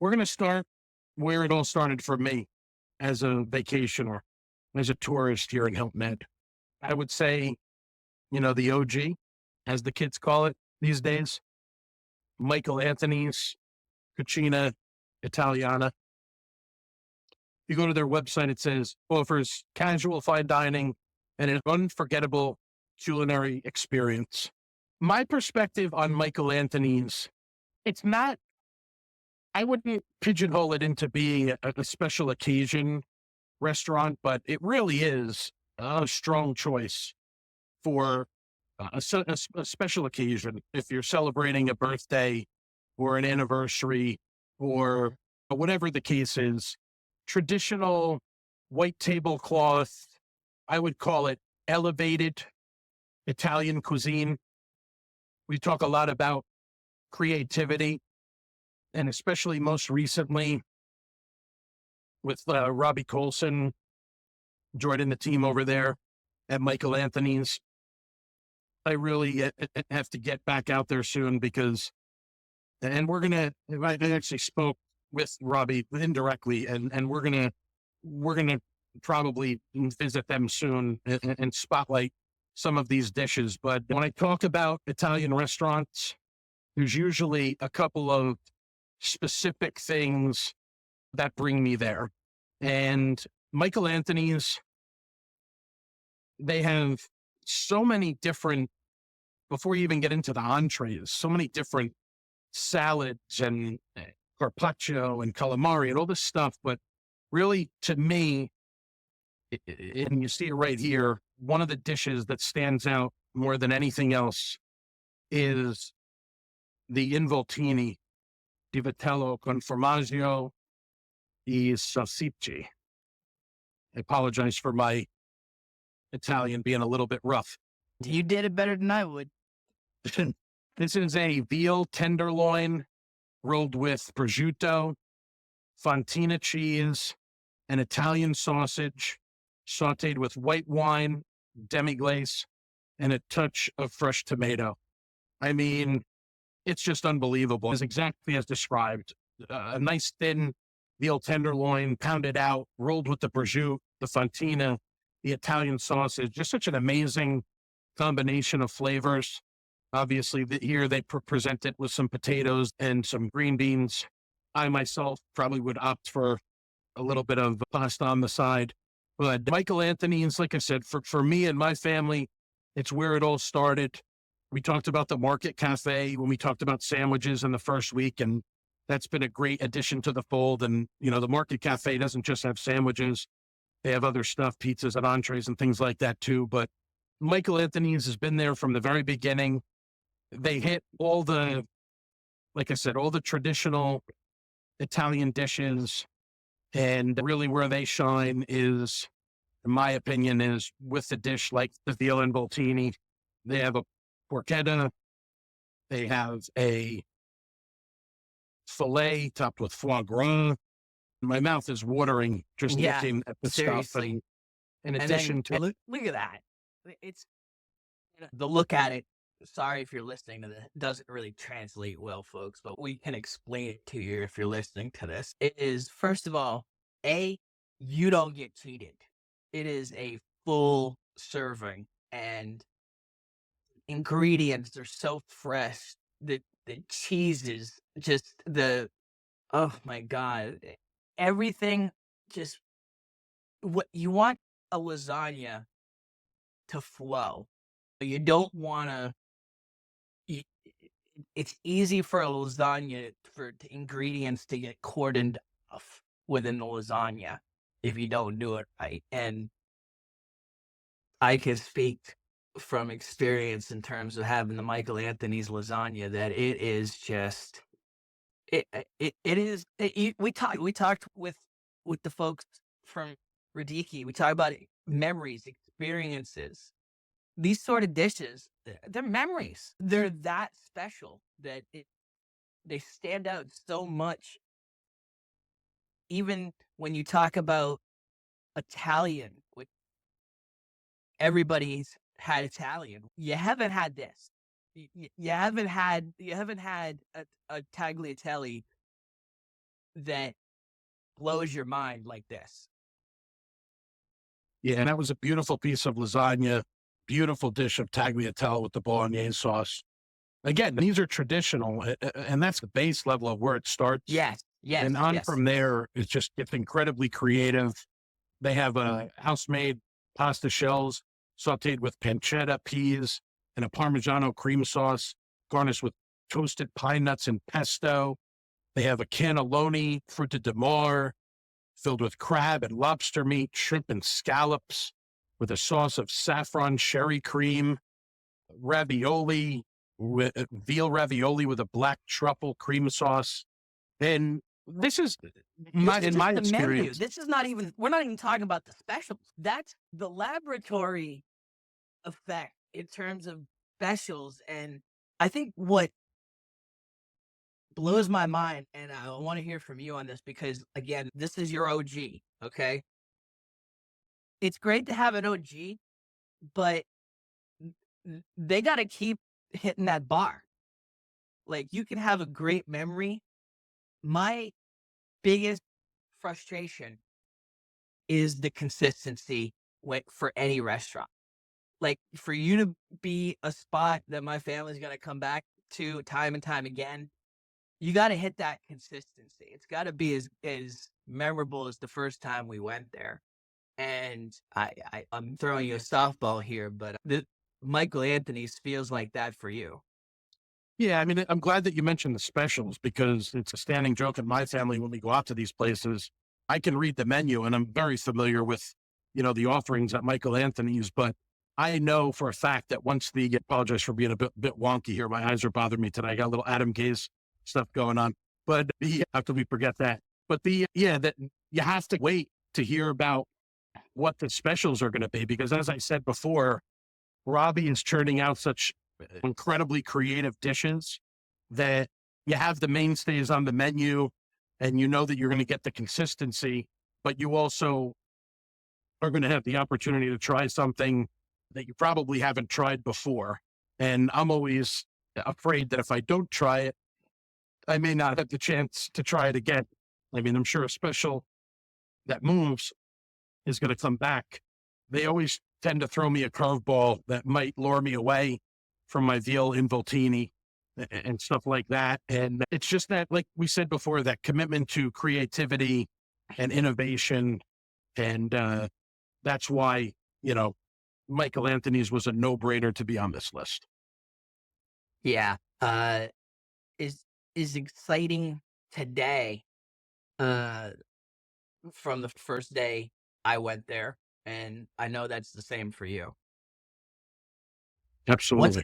We're going to start where it all started for me as a vacationer, as a tourist here in Hilton Head. I would say, the OG, as the kids call it these days, Michael Anthony's Cucina Italiana. You go to their website, it says offers casual fine dining and an unforgettable culinary experience. My perspective on Michael Anthony's, it's not, I wouldn't pigeonhole it into being a special occasion restaurant, but it really is a strong choice for a special occasion. If you're celebrating a birthday or an anniversary or whatever the case is, traditional white tablecloth, I would call it elevated Italian cuisine. We talk a lot about creativity, and especially most recently with Robbie Colson joining the team over there at Michael Anthony's. I really have to get back out there soon and I actually spoke with Robbie indirectly, and we're gonna probably visit them soon and spotlight some of these dishes. But when I talk about Italian restaurants, there's usually a couple of specific things that bring me there. And Michael Anthony's, they have so many different, before you even get into the entrees, so many different salads and carpaccio and calamari and all this stuff. But really, to me, and you see it right here, one of the dishes that stands out more than anything else is the involtini di vitello con formaggio e salsicce. I apologize for my Italian being a little bit rough. You did it better than I would. This is a veal tenderloin rolled with prosciutto, fontina cheese, and Italian sausage, sauteed with white wine, demi-glace, and a touch of fresh tomato. I mean, it's just unbelievable. It's exactly as described. A nice thin veal tenderloin, pounded out, rolled with the prosciutto, the fontina, the Italian sausage. Just such an amazing combination of flavors. Obviously, here they present it with some potatoes and some green beans. I myself probably would opt for a little bit of pasta on the side. But Michael Anthony's, like I said, for me and my family, it's where it all started. We talked about the Market Cafe when we talked about sandwiches in the first week, and that's been a great addition to the fold. And, the Market Cafe doesn't just have sandwiches. They have other stuff, pizzas and entrees and things like that too. But Michael Anthony's has been there from the very beginning. They hit like I said, all the traditional Italian dishes. And really where they shine is, in my opinion, is with the dish like the veal involtini. They have a porchetta. They have a filet topped with foie gras. My mouth is watering just Yeah, looking at the stuff. seriously. And in And addition then to, look at that. It's the look at it. Sorry if you're listening to this. It doesn't really translate well, folks, but we can explain it to you if you're listening to this. It is, first of all, you don't get cheated. It is a full serving, and ingredients are so fresh. The cheese is just oh my God. Everything just what you want a lasagna to flow. You don't want to. It's easy for a lasagna for the ingredients to get cordoned off within the lasagna if you don't do it right. And I can speak from experience in terms of having the Michael Anthony's lasagna that it is just we talked with the folks from Radiki. We talk about memories, experiences. These sort of dishes, they're memories. They're that special that they stand out so much. Even when you talk about Italian, which everybody's had Italian, you haven't had this. You haven't had a tagliatelle that blows your mind like this. Yeah, and that was a beautiful piece of lasagna, beautiful dish of tagliatelle with the bolognese sauce. Again, these are traditional, and that's the base level of where it starts. Yes, yes, And on yes. from there, it's incredibly creative. They have house-made pasta shells sautéed with pancetta, peas, and a Parmigiano cream sauce, garnished with toasted pine nuts and pesto. They have a cannelloni frutti di mare, filled with crab and lobster meat, shrimp and scallops, with a sauce of saffron sherry cream, ravioli, veal ravioli with a black truffle cream sauce. And this is This my, is in just my the menu. experience. This is not even, we're not even talking about the specials. That's the laboratory effect in terms of specials. And I think what blows my mind, and I want to hear from you on this because, again, this is your OG, okay? It's great to have an OG, but they got to keep hitting that bar. Like, you can have a great memory. My biggest frustration is the consistency for any restaurant. Like, for you to be a spot that my family's gonna come back to time and time again, you gotta hit that consistency. It's gotta be as memorable as the first time we went there. And I'm throwing you a softball here, but the Michael Anthony's feels like that for you. Yeah, I mean, I'm glad that you mentioned the specials because it's a standing joke in my family when we go out to these places. I can read the menu and I'm very familiar with, the offerings at Michael Anthony's, but I know for a fact that once the, apologize for being a bit wonky here. My eyes are bothering me today. I got a little Adam Gaze stuff going on, but after we forget that, but that you have to wait to hear about what the specials are going to be because as I said before, Robbie is churning out such incredibly creative dishes that you have the mainstays on the menu and you know that you're going to get the consistency, but you also are going to have the opportunity to try something that you probably haven't tried before. And I'm always afraid that if I don't try it, I may not have the chance to try it again. I mean, I'm sure a special that moves is going to come back. They always tend to throw me a curveball that might lure me away from my veal involtini and stuff like that. And it's just that, like we said before, that commitment to creativity and innovation. And that's why, Michael Anthony's was a no brainer to be on this list. Yeah. Is exciting today, uh, from the first day I went there, and I know that's the same for you. What's Absolutely.